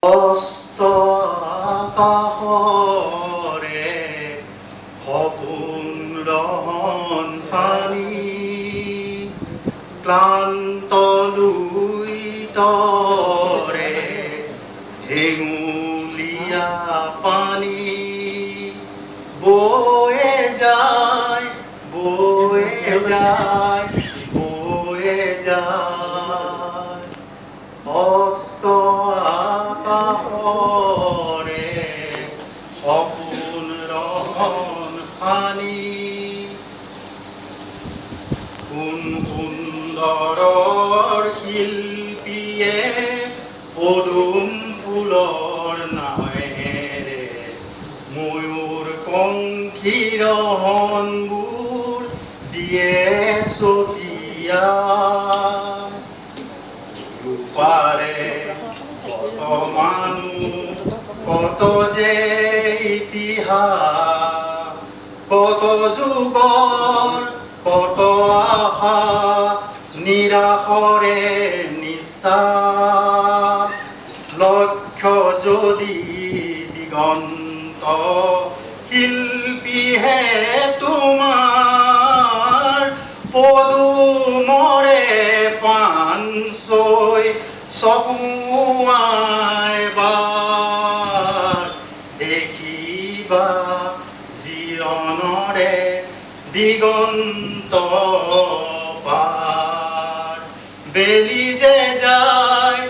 অস্ত আকাশৰে সপোন ৰহন পানী ক্লান্ত লুইতৰে হেঙুলীয়া পানী বয়ে যায় বয়ে যায় বয়ে যায় অস্ত আকাশৰে সপোন ৰহন পানী কোন সুন্দৰৰ শিল্পীয়ে পদুম ফুলৰ নামেৰে ময়ূৰ পংখীৰ ৰহনবোৰ দিয়ে ছটিয়া ৰূপাৰে কত মানুহ কত যে ইতিহাস কত যুগৰ কত আশা নিৰাশৰে নিশ্বাস লক্ষ্য যদি দিগন্ত শিল্পীহে তোমাৰ পদুমৰে পাণ ছৈ চকুৱাইবাৰ দেখিবা জীৱনৰে দিগন্ত পাৰ বেলি যে যায়